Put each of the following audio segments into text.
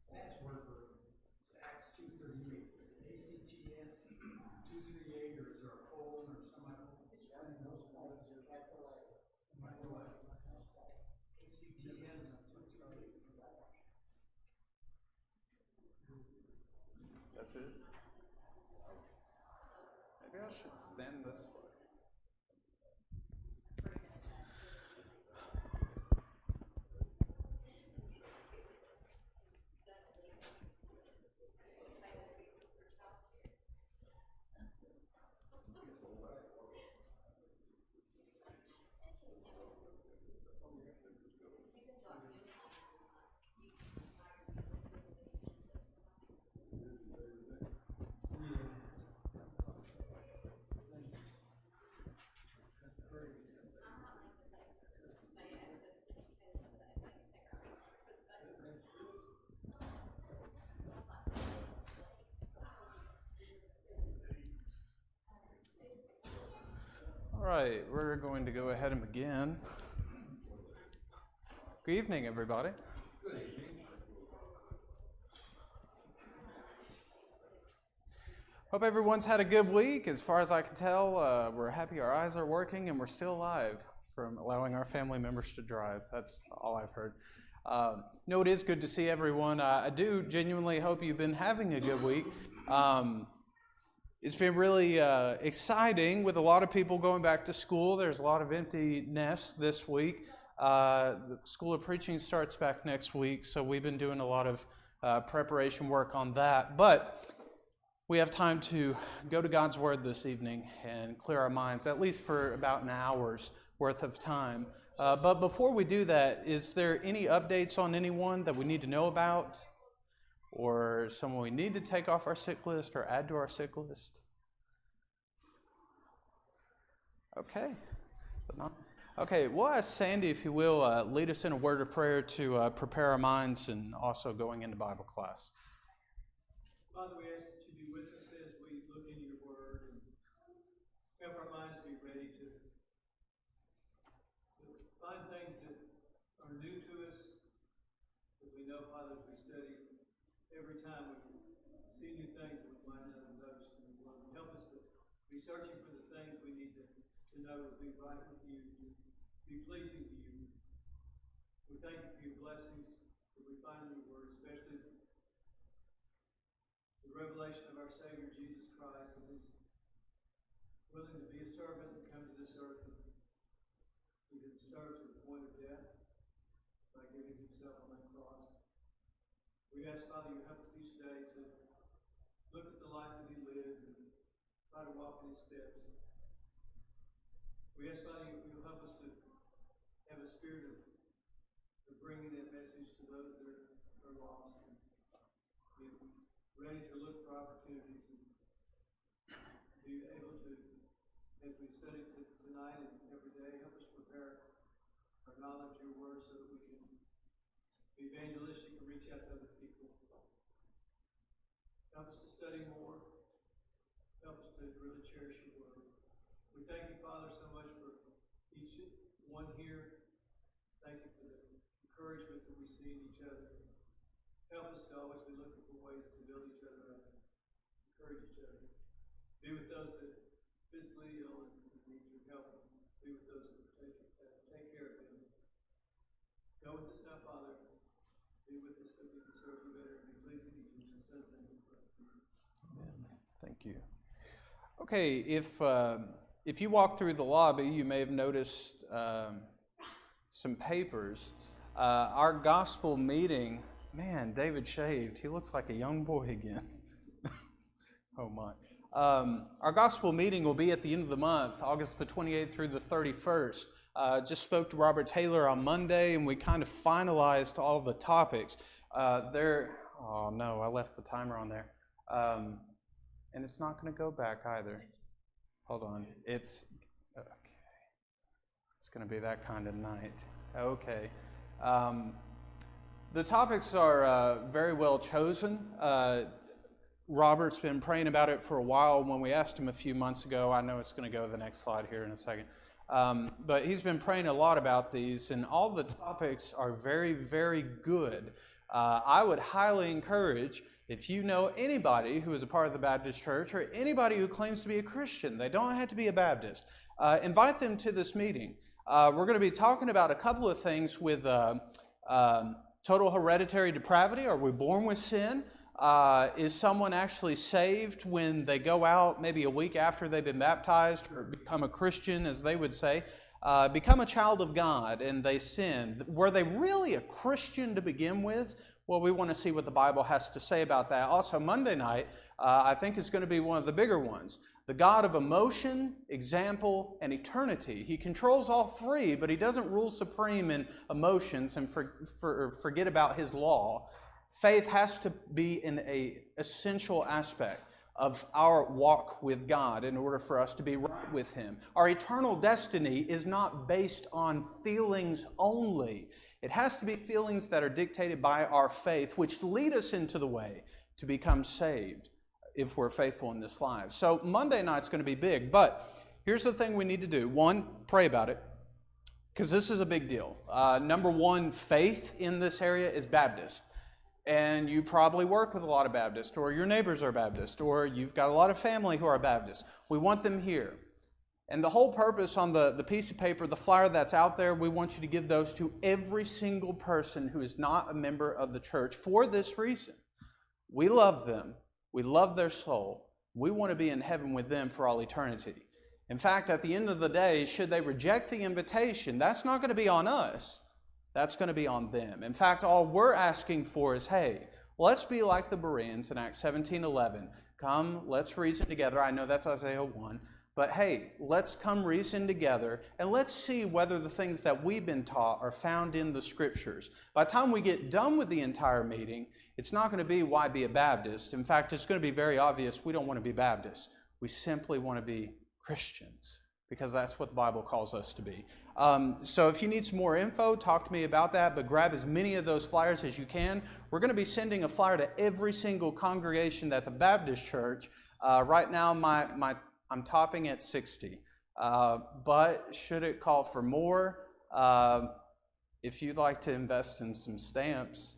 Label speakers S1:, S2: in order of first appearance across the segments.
S1: Password for Acts 2:38. ACTS 238, or is there a colon or semicolon? ACTS 238.
S2: That's it? Maybe I should stand this way. All right, we're going to go ahead and begin. Good evening, everybody.
S1: Good evening.
S2: Hope everyone's had a good week. As far as I can tell, we're happy our eyes are working and we're still alive from allowing our family members to drive. That's all I've heard. No, it is good to see everyone. I do genuinely hope you've been having a good week. It's been really exciting with a lot of people going back to school. There's a lot of empty nests this week. The School of Preaching starts back next week, so we've been doing a lot of preparation work on that. But we have time to go to God's Word this evening and clear our minds, at least for about an hour's worth of time. But before we do that, is there any updates on anyone that we need to know about? Or someone we need to take off our sick list or add to our sick list? Okay. Okay, we'll ask Sandy, if you will, lead us in a word of prayer to prepare our minds and also going into Bible class.
S1: Father, we ask that you be with us as we look into your word and help our minds be ready to find things that are new to us, that we know, Father, as we study. Every time we see new things that we might not have noticed in the Word, help us to be searching for the things we need to know to be right with you, to be pleasing to you. We thank you for your blessings that we find in your Word, especially the revelation of our Savior Jesus Christ, and His willing to be a servant and come to this earth and even serve to the point of death by giving Himself on that cross. We ask, Father, you help us each day to look at the life that He lived and try to walk in His steps. We ask, Father, you'll help us to have a spirit of bringing that message to those that are lost, and be ready to look for opportunities and be able to, as we study tonight and every day, help us prepare our knowledge of your word so that we can be evangelistic and reach out to other people. Help us to study more. Help us to really cherish your word. We thank you, Father, so much for each one here. Thank you for the encouragement that we see in each other. Help us to always be looking for ways to build each other up, encourage each other. Be with those that are physically ill and need your help. Be with those that take care of them. Go with us now, Father. Be with us so we can serve you better and be pleasing to you. In the Son's name we pray.
S2: Amen. Thank you. Okay, if you walk through the lobby, you may have noticed some papers. Our gospel meeting, man, David shaved. He looks like a young boy again. Oh my. Our gospel meeting will be at the end of the month, August the 28th through the 31st. Just spoke to Robert Taylor on Monday, and we kind of finalized all the topics. Oh no, I left the timer on there. And it's not going to go back either. Hold on. It's okay. It's going to be that kind of night. Okay. The topics are very well chosen. Robert's been praying about it for a while. When we asked him a few months ago, I know it's going to go to the next slide here in a second. But he's been praying a lot about these, and all the topics are very, very good. I would highly encourage, if you know anybody who is a part of the Baptist Church or anybody who claims to be a Christian, they don't have to be a Baptist, invite them to this meeting. We're going to be talking about a couple of things with total hereditary depravity. Are we born with sin? Is someone actually saved when they go out maybe a week after they've been baptized or become a Christian, as they would say, become a child of God and they sin? Were they really a Christian to begin with? Well, we want to see what the Bible has to say about that. Also, Monday night, I think is going to be one of the bigger ones. The God of emotion, example, and eternity. He controls all three, but He doesn't rule supreme in emotions and forget about His law. Faith has to be an essential aspect of our walk with God in order for us to be right with Him. Our eternal destiny is not based on feelings only. It has to be feelings that are dictated by our faith, which lead us into the way to become saved if we're faithful in this life. So Monday night's going to be big, but here's the thing we need to do. One, pray about it, because this is a big deal. Number one, faith in this area is Baptist. And you probably work with a lot of Baptists, or your neighbors are Baptist, or you've got a lot of family who are Baptist. We want them here. And the whole purpose on the piece of paper, the flyer that's out there, we want you to give those to every single person who is not a member of the church for this reason. We love them. We love their soul. We want to be in heaven with them for all eternity. In fact, at the end of the day, should they reject the invitation, that's not going to be on us. That's going to be on them. In fact, all we're asking for is, hey, let's be like the Bereans in Acts 17:11. Come, let's reason together. I know that's Isaiah 1. But hey, let's come reason together and let's see whether the things that we've been taught are found in the Scriptures. By the time we get done with the entire meeting, it's not going to be why be a Baptist. In fact, it's going to be very obvious we don't want to be Baptists. We simply want to be Christians, because that's what the Bible calls us to be. So if you need some more info, talk to me about that, but grab as many of those flyers as you can. We're going to be sending a flyer to every single congregation that's a Baptist church. Right now, I'm topping at 60, but should it call for more, if you'd like to invest in some stamps,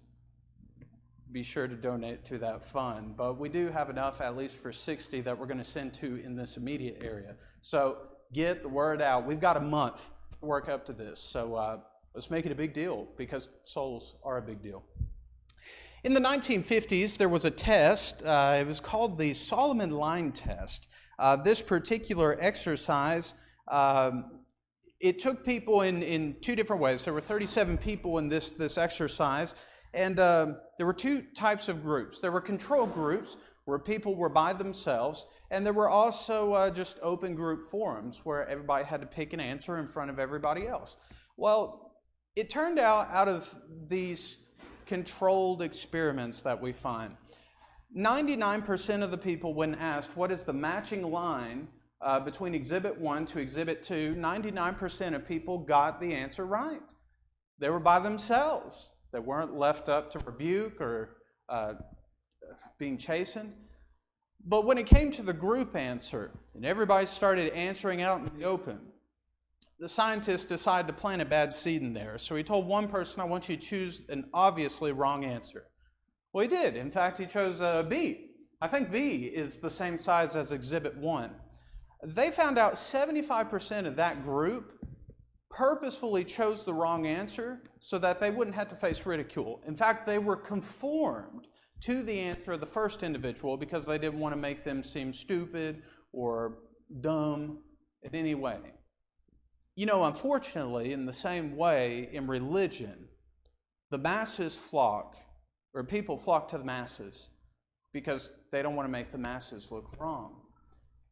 S2: be sure to donate to that fund. But we do have enough, at least for 60, that we're going to send to in this immediate area. So get the word out. We've got a month to work up to this, so let's make it a big deal, because souls are a big deal. In the 1950s, there was a test. It was called the Solomon Line Test. This particular exercise, it took people in two different ways. There were 37 people in this exercise, and there were two types of groups. There were control groups where people were by themselves, and there were also just open group forums where everybody had to pick an answer in front of everybody else. Well, it turned out of these controlled experiments that we find, 99% of the people, when asked what is the matching line between Exhibit 1 to Exhibit 2, 99% of people got the answer right. They were by themselves. They weren't left up to rebuke or being chastened. But when it came to the group answer, and everybody started answering out in the open, the scientist decided to plant a bad seed in there. So he told one person, I want you to choose an obviously wrong answer. Well, he did. In fact, he chose B. I think B is the same size as Exhibit 1. They found out 75% of that group purposefully chose the wrong answer so that they wouldn't have to face ridicule. In fact, they were conformed to the answer of the first individual because they didn't want to make them seem stupid or dumb in any way. You know, unfortunately, in the same way, in religion, the masses flock, or people flock to the masses because they don't want to make the masses look wrong.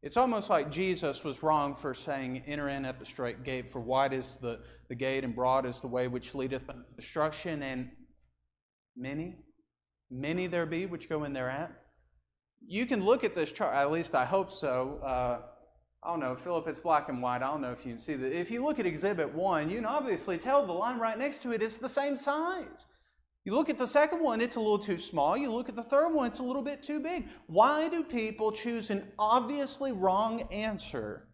S2: It's almost like Jesus was wrong for saying, enter in at the straight gate, for wide is the gate and broad is the way which leadeth unto destruction, and many there be which go in thereat. You can look at this chart, at least I hope so. I don't know, Philip, it's black and white. I don't know if you can see that. If you look at Exhibit 1, you can obviously tell the line right next to it is the same size. You look at the second one, it's a little too small. You look at the third one, it's a little bit too big. Why do people choose an obviously wrong answer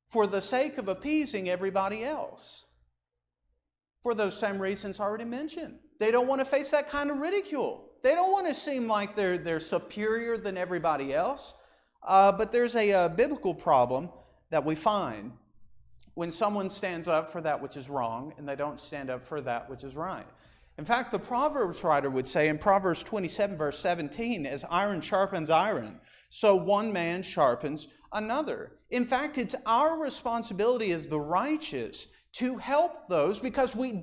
S2: for the sake of appeasing everybody else. For those same reasons already mentioned. They don't want to face that kind of ridicule. They don't want to seem like they're superior than everybody else. But there's a biblical problem that we find when someone stands up for that which is wrong and they don't stand up for that which is right. In fact, the Proverbs writer would say in Proverbs 27, verse 17, as iron sharpens iron, so one man sharpens another. In fact, it's our responsibility as the righteous to help those, because we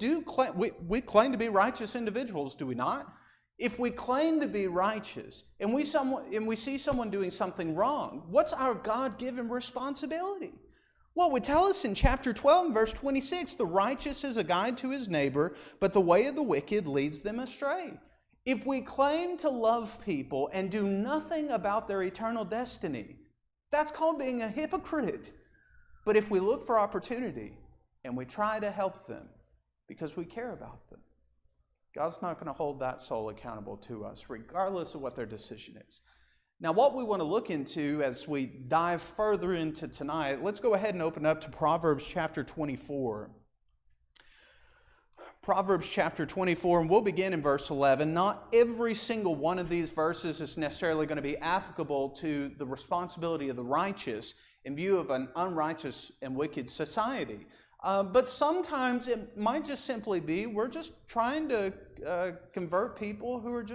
S2: claim to be righteous individuals, do we not? If we claim to be righteous and we see someone doing something wrong, what's our God-given responsibility? Well, it would tell us in chapter 12, verse 26, the righteous is a guide to his neighbor, but the way of the wicked leads them astray. If we claim to love people and do nothing about their eternal destiny, that's called being a hypocrite. But if we look for opportunity and we try to help them because we care about them, God's not going to hold that soul accountable to us, regardless of what their decision is. Now, what we want to look into as we dive further into tonight, let's go ahead and open up to Proverbs chapter 24. Proverbs chapter 24, and we'll begin in verse 11. Not every single one of these verses is necessarily going to be applicable to the responsibility of the righteous in view of an unrighteous and wicked society. But sometimes it might just simply be we're just trying to convert people who are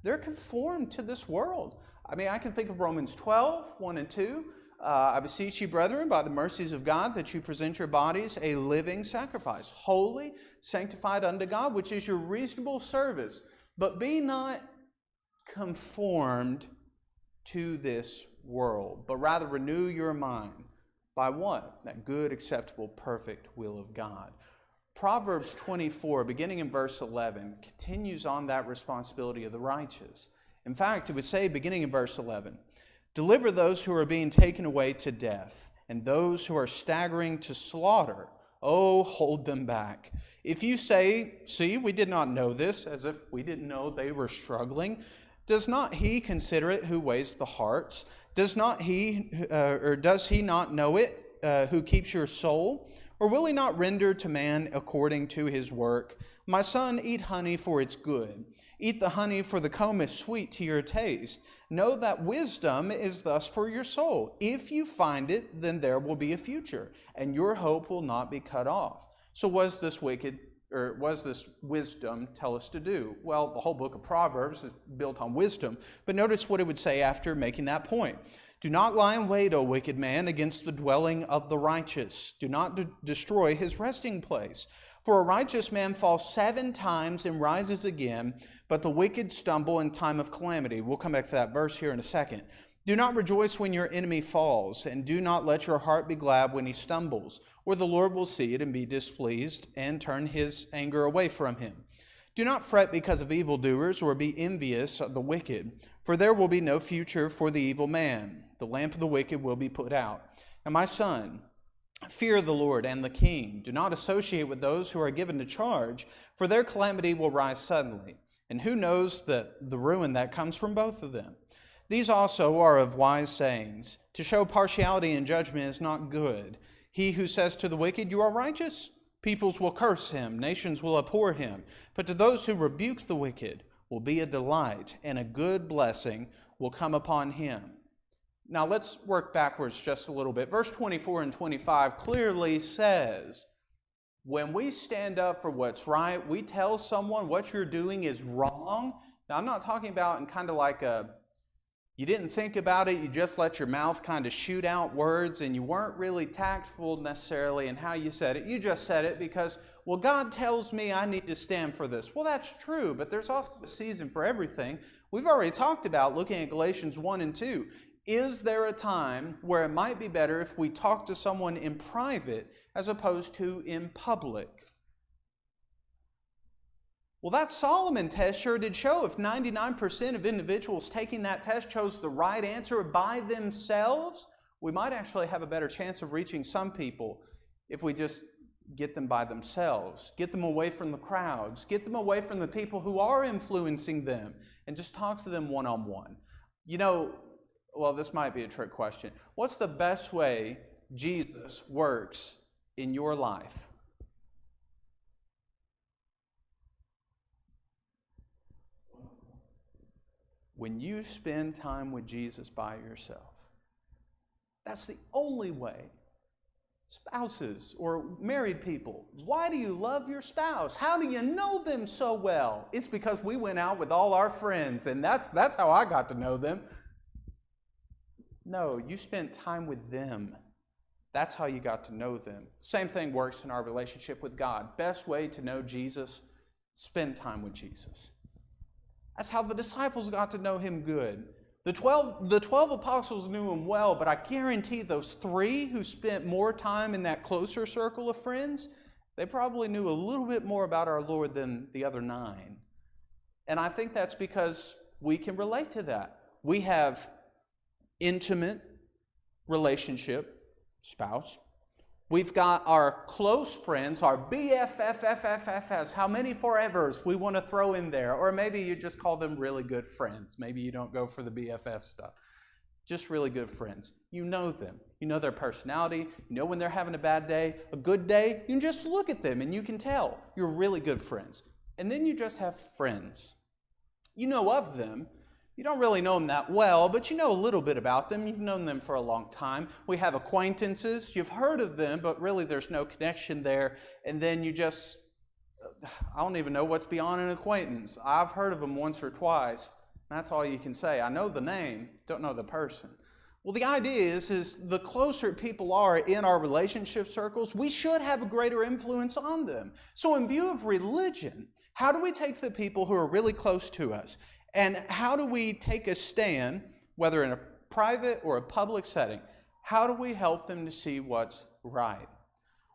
S2: they're conformed to this world. I mean, I can think of Romans 12, 1 and 2. I beseech you, brethren, by the mercies of God, that you present your bodies a living sacrifice, holy, sanctified unto God, which is your reasonable service. But be not conformed to this world, but rather renew your mind. By what? That good, acceptable, perfect will of God. Proverbs 24, beginning in verse 11, continues on that responsibility of the righteous. In fact, it would say, beginning in verse 11, deliver those who are being taken away to death, and those who are staggering to slaughter. Oh, hold them back. If you say, see, we did not know this, as if we didn't know they were struggling, does not he consider it who weighs the hearts? Does he not know it who keeps your soul? Or will he not render to man according to his work? My son, eat honey, for it's good. Eat the honey, for the comb is sweet to your taste. Know that wisdom is thus for your soul. If you find it, then there will be a future, and your hope will not be cut off. So what does this wisdom tell us to do? Well, the whole book of Proverbs is built on wisdom, but notice what it would say after making that point. Do not lie in wait, O wicked man, against the dwelling of the righteous. Do not destroy his resting place. For a righteous man falls 7 times and rises again, but the wicked stumble in time of calamity. We'll come back to that verse here in a second. Do not rejoice when your enemy falls, and do not let your heart be glad when he stumbles, or the Lord will see it and be displeased and turn his anger away from him. Do not fret because of evildoers, or be envious of the wicked, for there will be no future for the evil man. The lamp of the wicked will be put out. And my son, fear the Lord and the king. Do not associate with those who are given to charge, for their calamity will rise suddenly. And who knows the ruin that comes from both of them? These also are of wise sayings. To show partiality in judgment is not good. He who says to the wicked, you are righteous, peoples will curse him, nations will abhor him. But to those who rebuke the wicked will be a delight, and a good blessing will come upon him. Now let's work backwards just a little bit. Verse 24 and 25 clearly says, when we stand up for what's right, we tell someone what you're doing is wrong. Now I'm not talking about in kind of like you didn't think about it, you just let your mouth kind of shoot out words and you weren't really tactful necessarily in how you said it. You just said it because, well, God tells me I need to stand for this. Well, that's true, but there's also a season for everything. We've already talked about looking at Galatians 1 and 2. Is there a time where it might be better if we talk to someone in private as opposed to in public? Well, that Solomon test sure did show if 99% of individuals taking that test chose the right answer by themselves, we might actually have a better chance of reaching some people if we just get them by themselves, get them away from the crowds, get them away from the people who are influencing them, and just talk to them one-on-one. You know, well, this might be a trick question. What's the best way Jesus works in your life? When you spend time with Jesus by yourself. That's the only way. Spouses or married people, why do you love your spouse? How do you know them so well? It's because we went out with all our friends, and that's how I got to know them. No, you spent time with them. That's how you got to know them. Same thing works in our relationship with God. Best way to know Jesus, spend time with Jesus. That's how the disciples got to know him good. The 12 apostles knew him well, but I guarantee those 3 who spent more time in that closer circle of friends, they probably knew a little bit more about our Lord than the other 9. And I think that's because we can relate to that. We have intimate relationship, spouse. We've got our close friends, our BFFFFFs, how many forevers we want to throw in there. Or maybe you just call them really good friends. Maybe you don't go for the BFF stuff. Just really good friends. You know them. You know their personality. You know when they're having a bad day, a good day. You can just look at them and you can tell you're really good friends. And then you just have friends. You know of them. You don't really know them that well, but you know a little bit about them. You've known them for a long time. We have acquaintances. You've heard of them, but really there's no connection there. And then you just, I don't even know what's beyond an acquaintance. I've heard of them once or twice. That's all you can say. I know the name, don't know the person. Well, the idea is the closer people are in our relationship circles, we should have a greater influence on them. So in view of religion, how do we take the people who are really close to us? And how do we take a stand, whether in a private or a public setting? How do we help them to see what's right?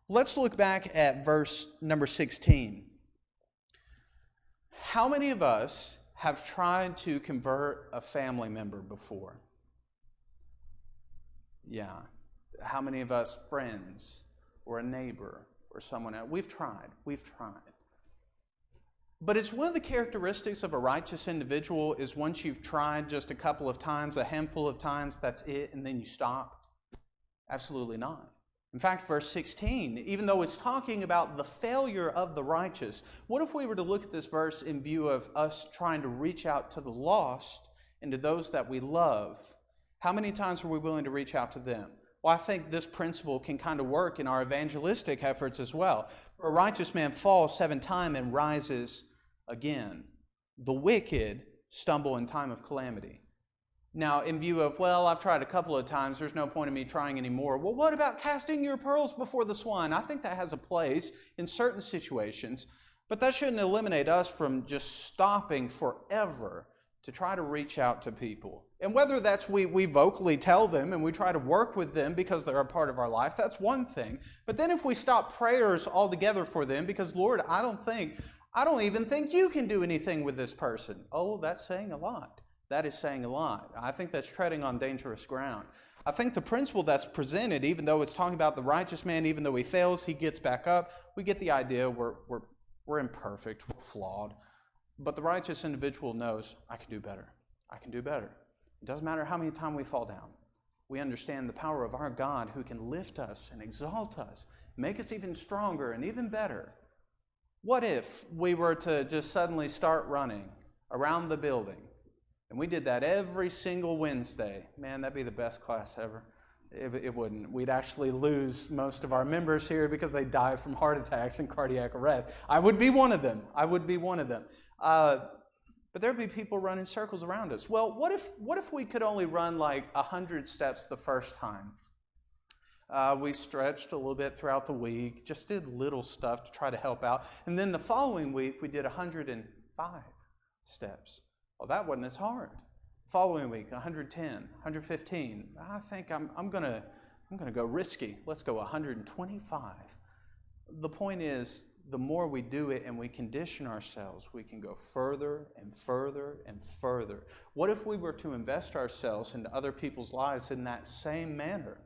S2: Let's look back at verse number 16. How many of us have tried to convert a family member before? Yeah. How many of us, friends or a neighbor or someone else? We've tried. But it's one of the characteristics of a righteous individual is once you've tried just a couple of times, a handful of times, that's it, and then you stop? Absolutely not. In fact, verse 16, even though it's talking about the failure of the righteous, what if we were to look at this verse in view of us trying to reach out to the lost and to those that we love? How many times are we willing to reach out to them? Well, I think this principle can kind of work in our evangelistic efforts as well. For a righteous man falls 7 times and rises again. The wicked stumble in time of calamity. Now, in view of, well, I've tried a couple of times, there's no point in me trying anymore. Well, what about casting your pearls before the swine? I think that has a place in certain situations, but that shouldn't eliminate us from just stopping forever to try to reach out to people. And whether that's we vocally tell them and we try to work with them because they're a part of our life, that's one thing. But then if we stop prayers altogether for them because, Lord, I don't even think you can do anything with this person. Oh, that's saying a lot. That is saying a lot. I think that's treading on dangerous ground. I think the principle that's presented, even though it's talking about the righteous man, even though he fails, he gets back up, we get the idea we're imperfect, we're flawed. But the righteous individual knows, I can do better. I can do better. It doesn't matter how many times we fall down. We understand the power of our God who can lift us and exalt us, make us even stronger and even better. What if we were to just suddenly start running around the building? And we did that every single Wednesday. Man, that'd be the best class ever. It wouldn't. We'd actually lose most of our members here because they die from heart attacks and cardiac arrest. I would be one of them. But there'd be people running circles around us. Well, what if we could only run like 100 steps the first time? We stretched a little bit throughout the week, just did little stuff to try to help out. And then the following week, we did 105 steps. Well, that wasn't as hard. Following week, 110, 115. I think I'm gonna go risky. Let's go 125. The point is, the more we do it and we condition ourselves, we can go further and further and further. What if we were to invest ourselves into other people's lives in that same manner?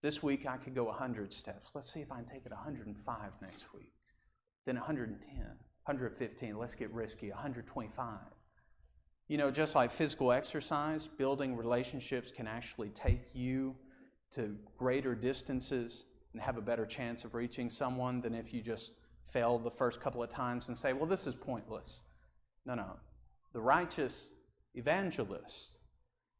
S2: This week I could go 100 steps. Let's see if I can take it 105 next week. Then 110, 115. Let's get risky, 125. You know, just like physical exercise, building relationships can actually take you to greater distances and have a better chance of reaching someone than if you just fail the first couple of times and say, well, this is pointless. No. The righteous evangelist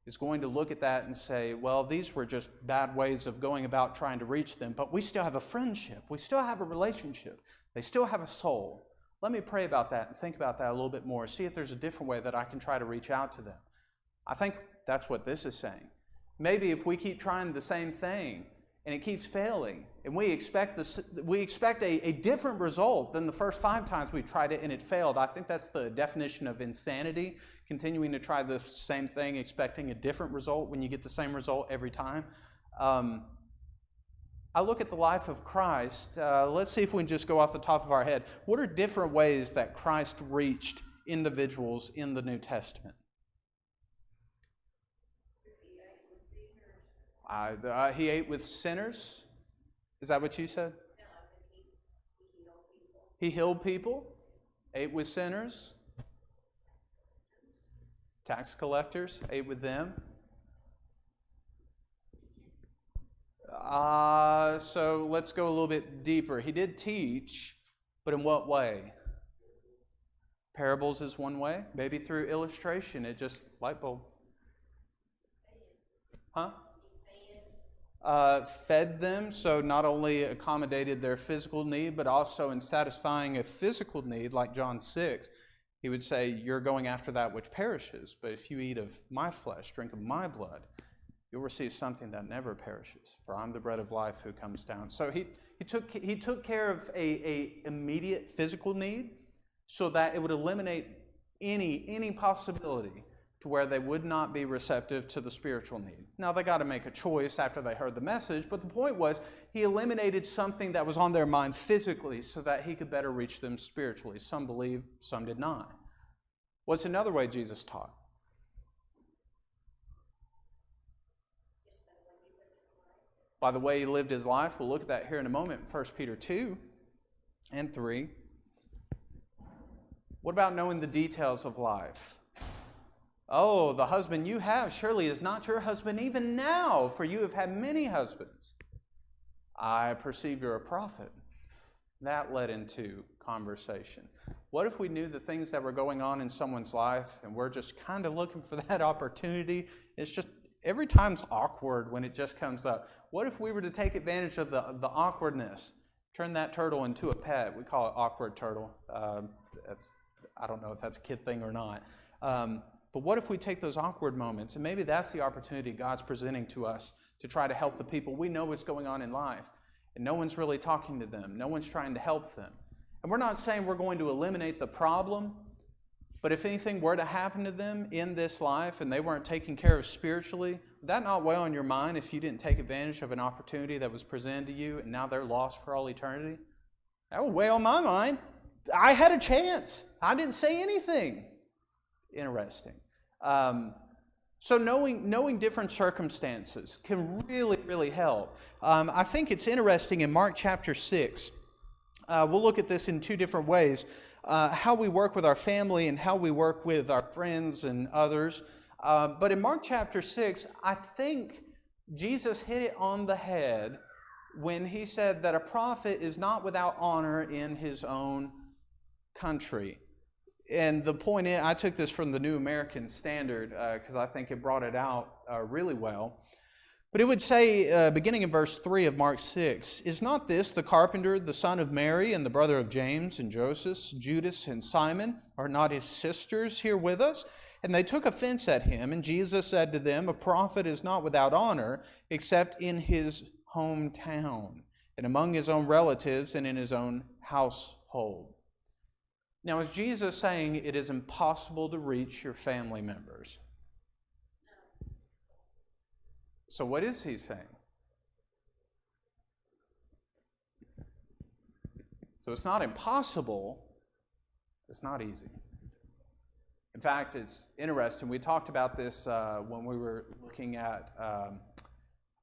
S2: is going to look at that and say, well, these were just bad ways of going about trying to reach them, but we still have a friendship. We still have a relationship. They still have a soul. Let me pray about that and think about that a little bit more. See if there's a different way that I can try to reach out to them. I think that's what this is saying. Maybe if we keep trying the same thing and it keeps failing, and we expect a different result than the first 5 times we tried it and it failed. I think that's the definition of insanity, continuing to try the same thing, expecting a different result when you get the same result every time. I look at the life of Christ. Let's see if we can just go off the top of our head. What are different ways that Christ reached individuals in the New Testament? He ate with sinners. Is that what you said? He healed people, ate with sinners, tax collectors, ate with them. So let's go a little bit deeper. He did teach, but in what way? Parables is one way. Maybe through illustration. It just, light bulb. Huh? Fed them, so not only accommodated their physical need, but also in satisfying a physical need, like John 6, he would say, you're going after that which perishes, but if you eat of my flesh, drink of my blood, you'll receive something that never perishes, for I'm the bread of life who comes down. So he took care of a immediate physical need so that it would eliminate any possibility to where they would not be receptive to the spiritual need. Now, they got to make a choice after they heard the message, but the point was he eliminated something that was on their mind physically so that he could better reach them spiritually. Some believed, some did not. What's another way Jesus taught? By the way he lived his life. We'll look at that here in a moment, 1 Peter 2 and 3. What about knowing the details of life? Oh, the husband you have surely is not your husband even now, for you have had many husbands. I perceive you're a prophet. That led into conversation. What if we knew the things that were going on in someone's life and we're just kind of looking for that opportunity? It's just, every time's awkward when it just comes up. What if we were to take advantage of the awkwardness, turn that turtle into a pet? We call it awkward turtle. I don't know if that's a kid thing or not. But what if we take those awkward moments, and maybe that's the opportunity God's presenting to us to try to help the people we know what's going on in life, and no one's really talking to them. No one's trying to help them. And we're not saying we're going to eliminate the problem, but if anything were to happen to them in this life and they weren't taken care of spiritually, would that not weigh on your mind if you didn't take advantage of an opportunity that was presented to you and now they're lost for all eternity? That would weigh on my mind. I had a chance. I didn't say anything. Interesting. So knowing different circumstances can really, really help. I think it's interesting in Mark chapter 6. We'll look at this in 2 different ways. How we work with our family and how we work with our friends and others. But in Mark chapter 6, I think Jesus hit it on the head when he said that a prophet is not without honor in his own country. And the point is, I took this from the New American Standard because I think it brought it out really well. But it would say, beginning in verse 3 of Mark 6, is not this the carpenter, the son of Mary, and the brother of James and Joseph, Judas and Simon? Are not his sisters here with us? And they took offense at him, and Jesus said to them, a prophet is not without honor, except in his hometown, and among his own relatives, and in his own household. Now, is Jesus saying it is impossible to reach your family members? So what is he saying? So it's not impossible, it's not easy. In fact, it's interesting. We talked about this when we were looking at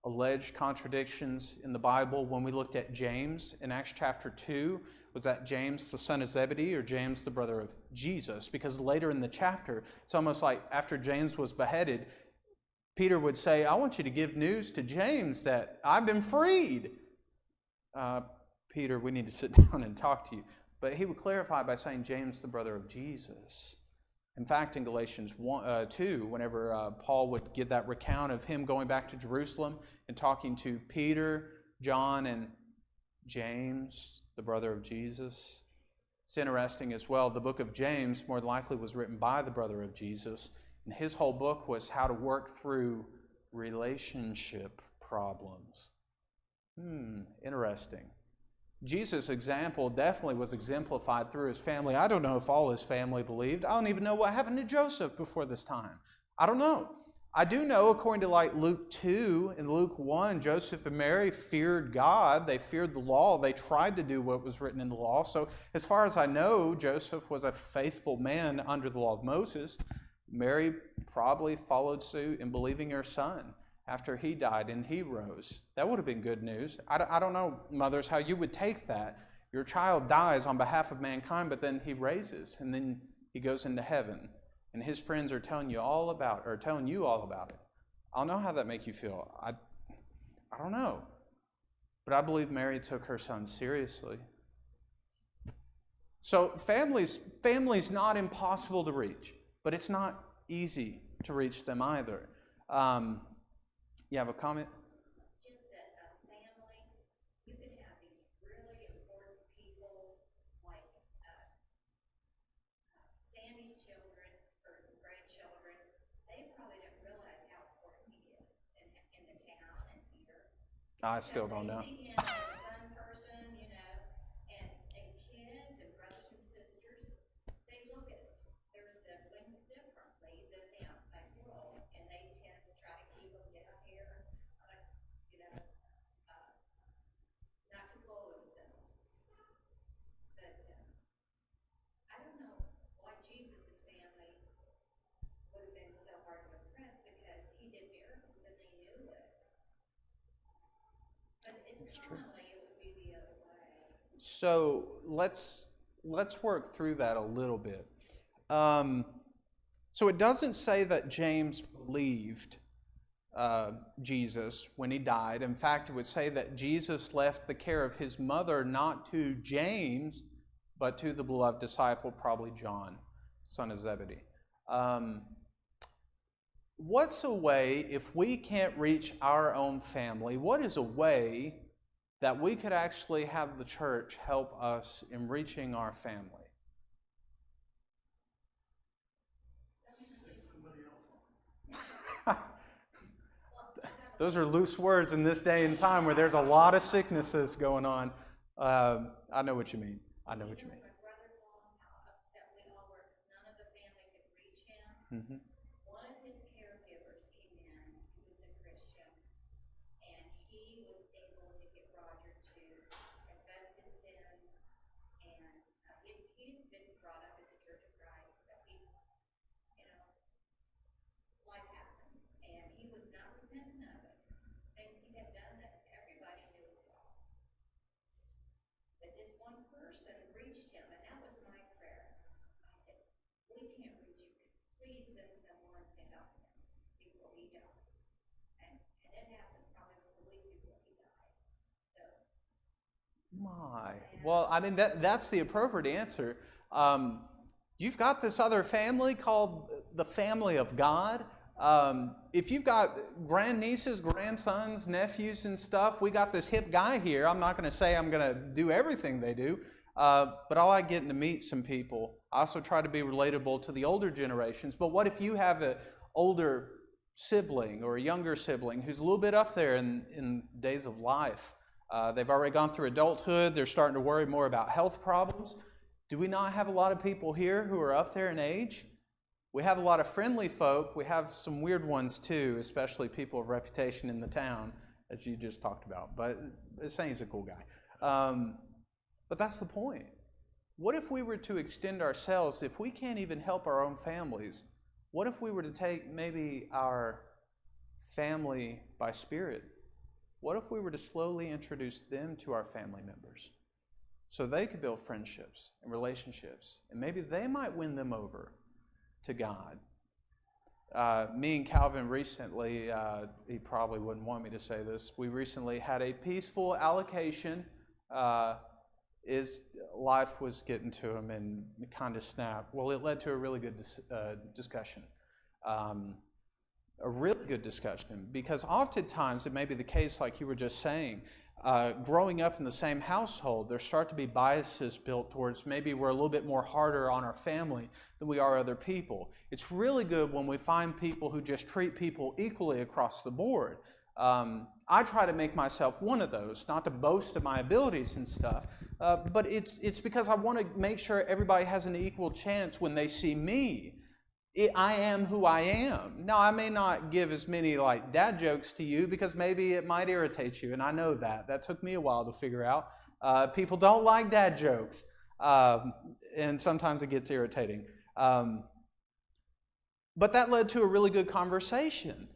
S2: alleged contradictions in the Bible. When we looked at James in Acts chapter 2, was that James the son of Zebedee or James the brother of Jesus? Because later in the chapter, it's almost like after James was beheaded, Peter would say, I want you to give news to James that I've been freed. Peter, we need to sit down and talk to you. But he would clarify by saying, James, the brother of Jesus. In fact, in Galatians 2, whenever Paul would give that recount of him going back to Jerusalem and talking to Peter, John, and James, the brother of Jesus. It's interesting as well, the book of James more than likely was written by the brother of Jesus, and his whole book was how to work through relationship problems. Interesting. Jesus' example definitely was exemplified through his family. I don't know if all his family believed. I don't even know what happened to Joseph before this time. I don't know. I do know, according to like Luke 2 and Luke 1, Joseph and Mary feared God. They feared the law. They tried to do what was written in the law. So as far as I know, Joseph was a faithful man under the law of Moses. Mary probably followed suit in believing her son after he died and he rose. That would have been good news. I don't know, mothers, how you would take that. Your child dies on behalf of mankind, but then he raises, and then he goes into heaven. And his friends are telling you all about it. I don't know how that makes you feel. I don't know. But I believe Mary took her son seriously. So family's not impossible to reach, but it's not easy to reach them either. You have a comment?
S3: Just that family, you could have these really important people like Sandy's children or grandchildren. They probably don't realize how important he is in the town and here.
S2: I still don't know.
S3: They see him as a fun person, you know, and kids and brothers and sisters, they look at their siblings differently than the outside world, and they tend to try to keep them down here, you know, not to full of themselves. But I don't know why Jesus' family would have been so hard to impress, because he did miracles and they knew it. But internally, it would be the other way.
S2: So let's work through that a little bit. So it doesn't say that James believed Jesus when he died. In fact, it would say that Jesus left the care of his mother not to James, but to the beloved disciple, probably John, son of Zebedee. What's a way, if we can't reach our own family, what is a way that we could actually have the church help us in reaching our family? Those are loose words in this day and time where there's a lot of sicknesses going on. I know what you mean.
S3: My brother-in-law, how upset we all were because none of the family could reach him.
S2: Mm-hmm.
S3: One of his caregivers came in, he was a Christian, and he was able to get Roger to confess his sins, and he'd been brought up in the Church of Christ, but he, you know, life happened, and he was not repentant of it. Things he had done that everybody knew was wrong. But this one person reached him, and that was my prayer. I said, we can't reach him. Please send someone to help him before he dies. And it happened probably a week before he died. So,
S2: Well, I mean, that's the appropriate answer. You've got this other family called the family of God. If you've got grandnieces, grandsons, nephews and stuff, we got this hip guy here. I'm not going to say I'm going to do everything they do, but I like getting to meet some people. I also try to be relatable to the older generations. But what if you have an older sibling or a younger sibling who's a little bit up there in days of life? They've already gone through adulthood. They're starting to worry more about health problems. Do we not have a lot of people here who are up there in age? We have a lot of friendly folk. We have some weird ones too, especially people of reputation in the town, as you just talked about. But he's a cool guy. But that's the point. What if we were to extend ourselves, if we can't even help our own families, what if we were to take maybe our family by spirit? What if we were to slowly introduce them to our family members so they could build friendships and relationships, and maybe they might win them over to God? Me and Calvin recently, he probably wouldn't want me to say this, we recently had a peaceful allocation. His life was getting to him and it kind of snapped. Well, it led to a really good discussion. A really good discussion, because oftentimes it may be the case, like you were just saying, growing up in the same household, there start to be biases built towards maybe we're a little bit more harder on our family than we are other people. It's really good when we find people who just treat people equally across the board. I try to make myself one of those, not to boast of my abilities and stuff, but it's because I want to make sure everybody has an equal chance when they see me. I am who I am. Now, I may not give as many like dad jokes to you because maybe it might irritate you, and I know that. That took me a while to figure out. People don't like dad jokes, and sometimes it gets irritating. But that led to a really good conversation.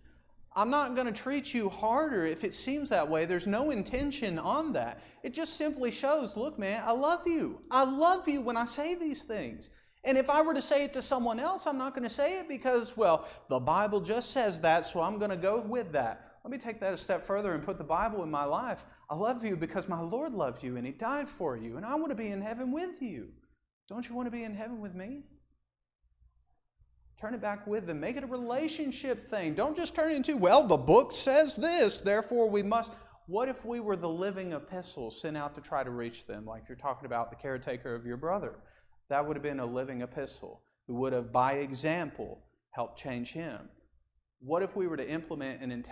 S2: I'm not going to treat you harder if it seems that way. There's no intention on that. It just simply shows, look, man, I love you. I love you when I say these things. And if I were to say it to someone else, I'm not going to say it because, well, the Bible just says that, so I'm going to go with that. Let me take that a step further and put the Bible in my life. I love you because my Lord loved you and He died for you, and I want to be in heaven with you. Don't you want to be in heaven with me? Turn it back with them. Make it a relationship thing. Don't just turn it into, well, the book says this, therefore we must. What if we were the living epistle sent out to try to reach them, like you're talking about the caretaker of your brother? That would have been a living epistle who would have, by example, helped change him. What if we were to implement and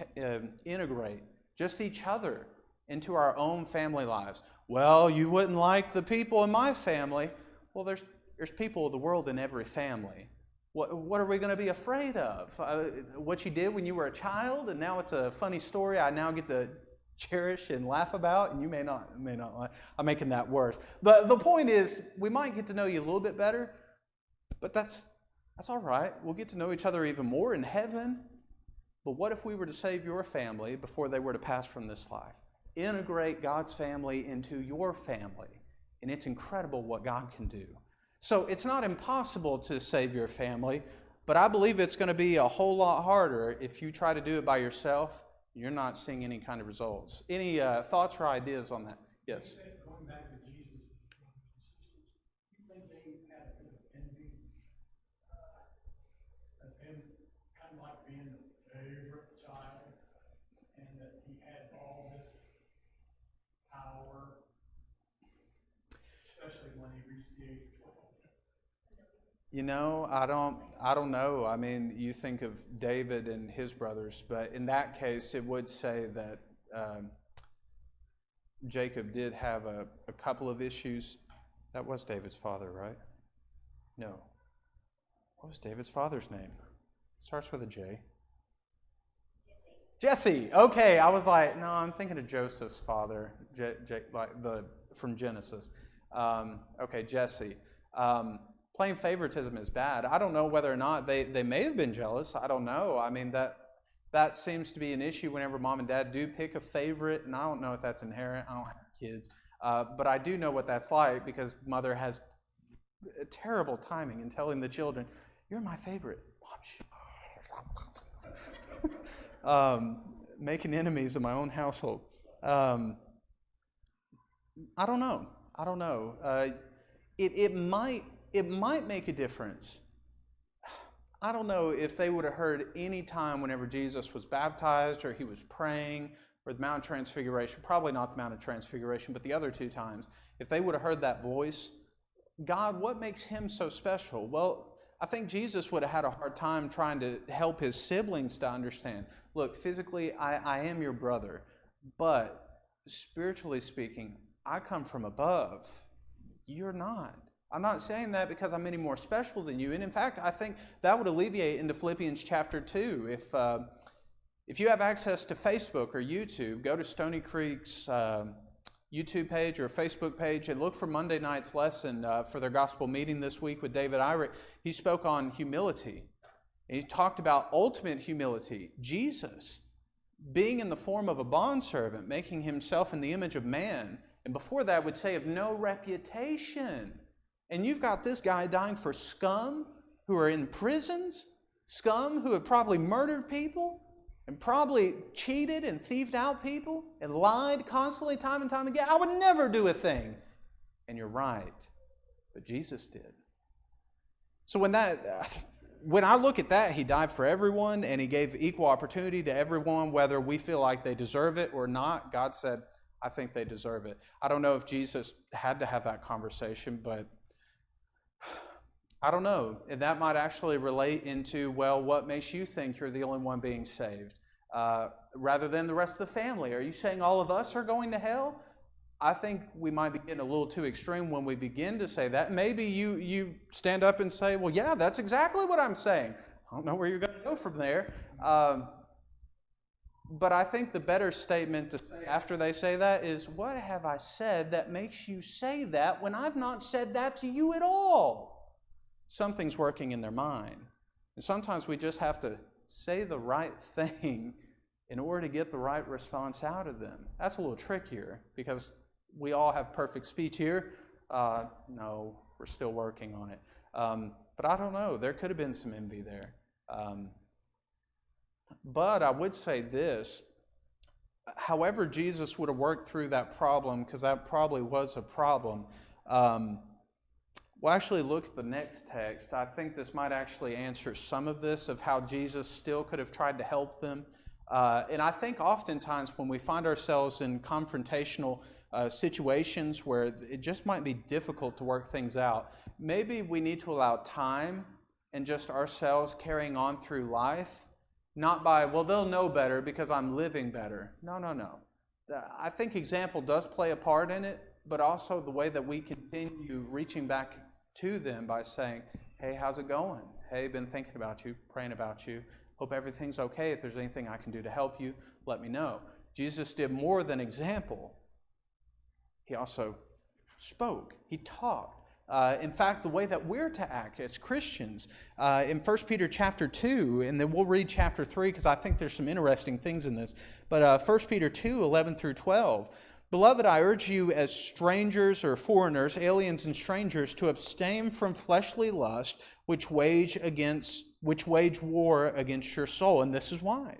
S2: integrate just each other into our own family lives? Well, you wouldn't like the people in my family. Well, there's people of the world in every family. What are we going to be afraid of? What you did when you were a child, and now it's a funny story I now get to cherish and laugh about, and you may not like. I'm making that worse. The point is, we might get to know you a little bit better, but that's all right. We'll get to know each other even more in heaven. But what if we were to save your family before they were to pass from this life? Integrate God's family into your family, and it's incredible what God can do. So it's not impossible to save your family, but I believe it's going to be a whole lot harder if you try to do it by yourself. You're not seeing any kind of results. Any thoughts or ideas on that? Yes?
S4: Going back to Jesus' brothers and sisters, you think they had a bit of envy of him, kind of like being the favorite child, and that he had all this power, especially when he reached the age of 12?
S2: You know, I don't know. I mean, you think of David and his brothers, but in that case, it would say that Jacob did have a couple of issues. That was David's father, right? No. What was David's father's name? Starts with a J. Jesse. Okay, I was like, no, I'm thinking of Joseph's father, from Genesis. Okay, Jesse. Plain favoritism is bad. I don't know whether or not they may have been jealous. I don't know. I mean, that seems to be an issue whenever mom and dad do pick a favorite, and I don't know if that's inherent. I don't have kids. But I do know what that's like because mother has a terrible timing in telling the children, you're my favorite. Making enemies in my own household. I don't know. It might make a difference. I don't know if they would have heard any time whenever Jesus was baptized or he was praying or the Mount of Transfiguration, probably not the Mount of Transfiguration, but the other two times, if they would have heard that voice, God, what makes him so special? Well, I think Jesus would have had a hard time trying to help his siblings to understand, look, physically, I am your brother, but spiritually speaking, I come from above. You're not. I'm not saying that because I'm any more special than you. And in fact, I think that would alleviate into Philippians chapter 2. If you have access to Facebook or YouTube, go to Stony Creek's YouTube page or Facebook page and look for Monday night's lesson for their gospel meeting this week with David Irick. He spoke on humility. And he talked about ultimate humility. Jesus being in the form of a bondservant, making himself in the image of man. And before that would say of no reputation. And you've got this guy dying for scum who are in prisons. scum who have probably murdered people and probably cheated and thieved out people and lied constantly time and time again. I would never do a thing. And you're right. But Jesus did. So when I look at that, he died for everyone and he gave equal opportunity to everyone, whether we feel like they deserve it or not. God said, I think they deserve it. I don't know if Jesus had to have that conversation, but I don't know. And that might actually relate into, well, what makes you think you're the only one being saved? Rather than the rest of the family. Are you saying all of us are going to hell? I think we might be getting a little too extreme when we begin to say that. Maybe you stand up and say, well, yeah, that's exactly what I'm saying. I don't know where you're going to go from there. But I think the better statement to say after they say that is, what have I said that makes you say that when I've not said that to you at all? Something's working in their mind. And sometimes we just have to say the right thing in order to get the right response out of them. That's a little trickier because we all have perfect speech here. No, we're still working on it. But I don't know. There could have been some envy there. But I would say this. However Jesus would have worked through that problem, because that probably was a problem, we'll actually look at the next text. I think this might actually answer some of this, of how Jesus still could have tried to help them. And I think oftentimes when we find ourselves in confrontational situations where it just might be difficult to work things out, maybe we need to allow time and just ourselves carrying on through life, not by, well, they'll know better because I'm living better. No. I think example does play a part in it, but also the way that we continue reaching back to them by saying, hey, how's it going? Hey, been thinking about you, praying about you. Hope everything's okay. If there's anything I can do to help you, let me know. Jesus did more than example. He also spoke. He talked. In fact, the way that we're to act as Christians, in 1 Peter chapter 2, and then we'll read chapter 3 because I think there's some interesting things in this, but 1 Peter 2, 11 through 12, Beloved, I urge you as strangers or foreigners, aliens and strangers, to abstain from fleshly lust, which wage war against your soul. And this is why.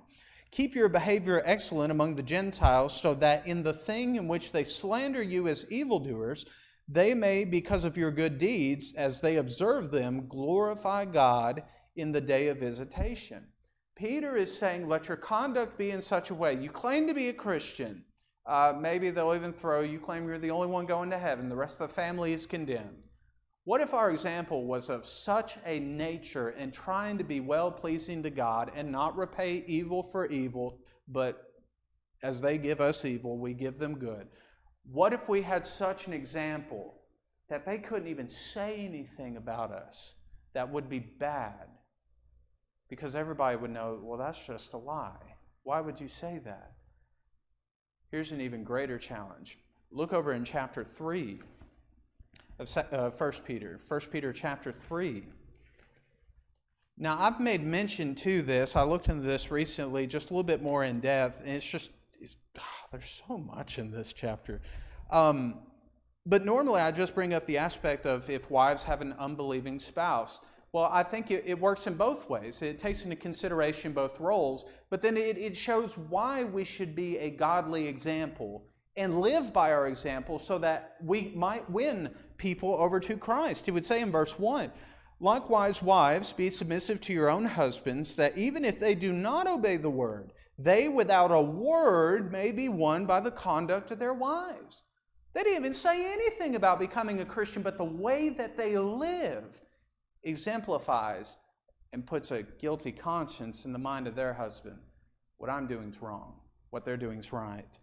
S2: Keep your behavior excellent among the Gentiles, so that in the thing in which they slander you as evildoers, they may, because of your good deeds, as they observe them, glorify God in the day of visitation. Peter is saying, let your conduct be in such a way. You claim to be a Christian. Maybe they'll even throw you, claim you're the only one going to heaven. The rest of the family is condemned. What if our example was of such a nature and trying to be well-pleasing to God and not repay evil for evil, but as they give us evil, we give them good? What if we had such an example that they couldn't even say anything about us that would be bad? Because everybody would know, well, that's just a lie. Why would you say that? Here's an even greater challenge. Look over in chapter 3 of 1 Peter. 1 Peter chapter 3. Now, I've made mention to this. I looked into this recently just a little bit more in depth, and there's so much in this chapter. But normally I just bring up the aspect of if wives have an unbelieving spouse. Well, I think it works in both ways. It takes into consideration both roles, but then it shows why we should be a godly example and live by our example so that we might win people over to Christ. He would say in verse 1, Likewise, wives, be submissive to your own husbands, that even if they do not obey the word, they without a word may be won by the conduct of their wives. They didn't even say anything about becoming a Christian, but the way that they live exemplifies and puts a guilty conscience in the mind of their husband. What I'm doing is wrong. What they're doing is right.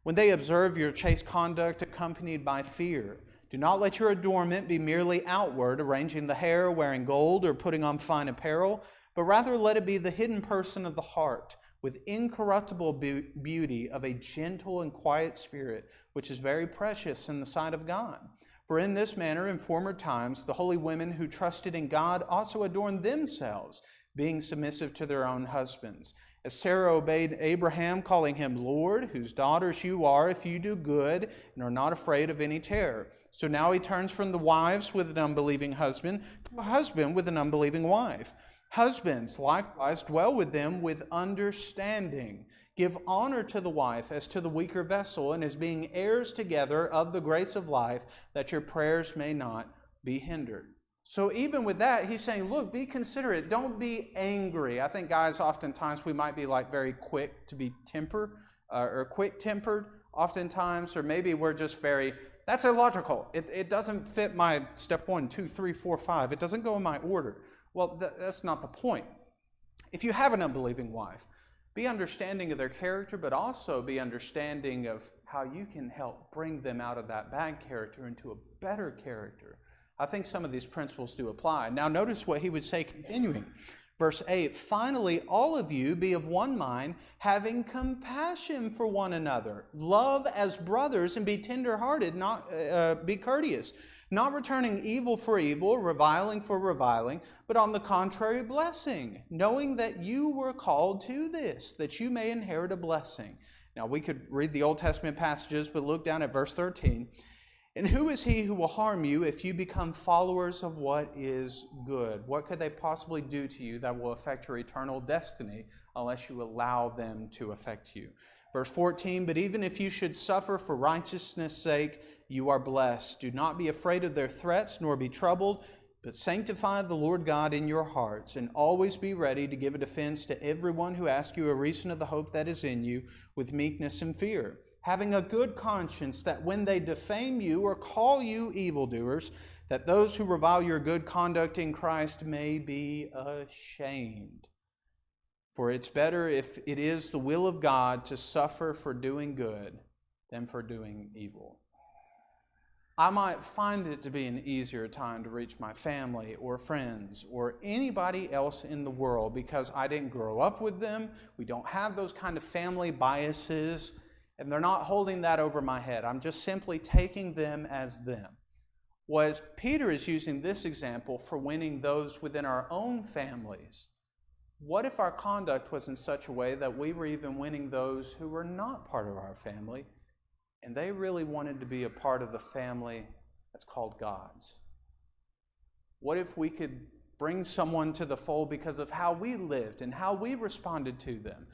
S2: When they observe your chaste conduct accompanied by fear, do not let your adornment be merely outward, arranging the hair, wearing gold, or putting on fine apparel, but rather let it be the hidden person of the heart, with incorruptible beauty of a gentle and quiet spirit, which is very precious in the sight of God. For in this manner, in former times, the holy women who trusted in God also adorned themselves, being submissive to their own husbands. As Sarah obeyed Abraham, calling him Lord, whose daughters you are if you do good and are not afraid of any terror. So now he turns from the wives with an unbelieving husband to a husband with an unbelieving wife. Husbands, likewise, dwell with them with understanding. Give honor to the wife as to the weaker vessel, and as being heirs together of the grace of life, that your prayers may not be hindered. So even with that, he's saying, look, be considerate. Don't be angry. I think guys, oftentimes we might be like very quick to be or quick-tempered oftentimes, or maybe we're just that's illogical. It doesn't fit my step 1, 2, 3, 4, 5. It doesn't go in my order. Well, that's not the point. If you have an unbelieving wife, be understanding of their character, but also be understanding of how you can help bring them out of that bad character into a better character. I think some of these principles do apply. Now notice what he would say continuing. Verse 8, finally, all of you be of one mind, having compassion for one another. Love as brothers and be tender-hearted, be courteous, not returning evil for evil, reviling for reviling, but on the contrary, blessing, knowing that you were called to this, that you may inherit a blessing. Now, we could read the Old Testament passages, but look down at verse 13. And who is he who will harm you if you become followers of what is good? What could they possibly do to you that will affect your eternal destiny unless you allow them to affect you? Verse 14, but even if you should suffer for righteousness' sake, you are blessed. Do not be afraid of their threats, nor be troubled, but sanctify the Lord God in your hearts, and always be ready to give a defense to everyone who asks you a reason of the hope that is in you with meekness and fear, having a good conscience, that when they defame you or call you evildoers, that those who revile your good conduct in Christ may be ashamed. For it's better, if it is the will of God, to suffer for doing good than for doing evil. I might find it to be an easier time to reach my family or friends or anybody else in the world because I didn't grow up with them. We don't have those kind of family biases, and they're not holding that over my head. I'm just simply taking them as them. Whereas Peter is using this example for winning those within our own families. What if our conduct was in such a way that we were even winning those who were not part of our family, and they really wanted to be a part of the family that's called God's? What if we could bring someone to the fold because of how we lived and how we responded to them?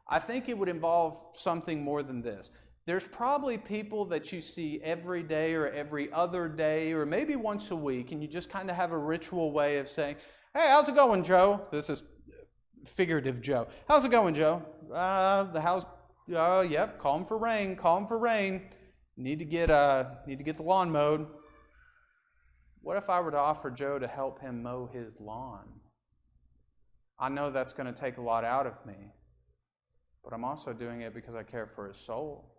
S2: I think it would involve something more than this. There's probably people that you see every day or every other day or maybe once a week, and you just kind of have a ritual way of saying, hey, how's it going, Joe? This is figurative Joe. How's it going, Joe? Yep, calling for rain. Need to get the lawn mowed. What if I were to offer Joe to help him mow his lawn? I know that's going to take a lot out of me, but I'm also doing it because I care for his soul.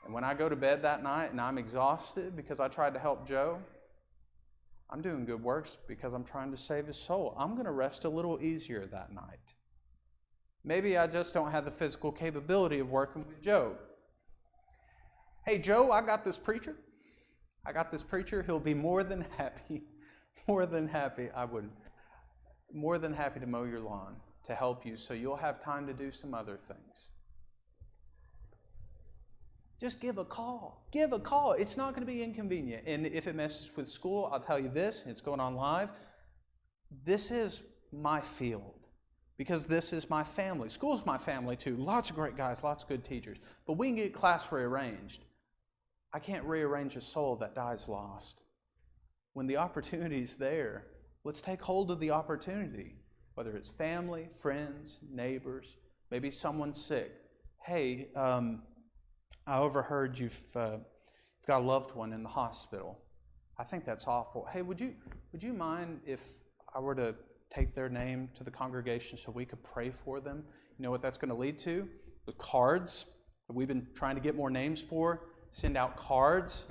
S2: And when I go to bed that night and I'm exhausted because I tried to help Joe, I'm doing good works because I'm trying to save his soul. I'm going to rest a little easier that night. Maybe I just don't have the physical capability of working with Joe. Hey, Joe, I got this preacher. He'll be more than happy to mow your lawn, to help you so you'll have time to do some other things. Just give a call. It's not going to be inconvenient. And if it messes with school, I'll tell you this, it's going on live. This is my field because this is my family. School's my family too. Lots of great guys, lots of good teachers. But we can get class rearranged. I can't rearrange a soul that dies lost. When the opportunity's there, let's take hold of the opportunity. Whether it's family, friends, neighbors, maybe someone's sick. Hey, I overheard you've got a loved one in the hospital. I think that's awful. Hey, would you mind if I were to take their name to the congregation so we could pray for them? You know what that's going to lead to? The cards that we've been trying to get more names for. Send out cards.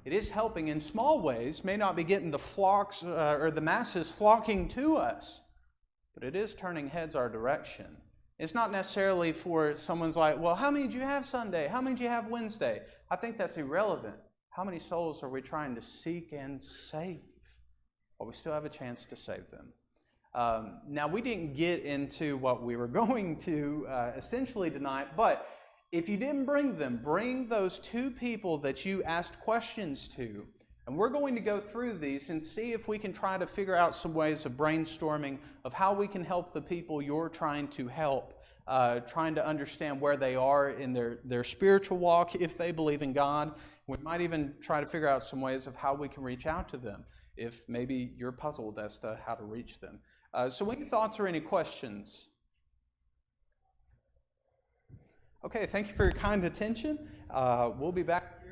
S2: It is helping in small ways. May not be getting the flocks or the masses flocking to us, but it is turning heads our direction. It's not necessarily for someone's like, well, how many did you have Sunday? How many did you have Wednesday? I think that's irrelevant. How many souls are we trying to seek and save? Well, we still have a chance to save them. Now, we didn't get into what we were going to essentially tonight, but if you didn't bring them, bring those two people that you asked questions to. And we're going to go through these and see if we can try to figure out some ways of brainstorming of how we can help the people you're trying to help, trying to understand where they are in their spiritual walk, if they believe in God. We might even try to figure out some ways of how we can reach out to them, if maybe you're puzzled as to how to reach them. So any thoughts or any questions? Okay, thank you for your kind attention. We'll be back.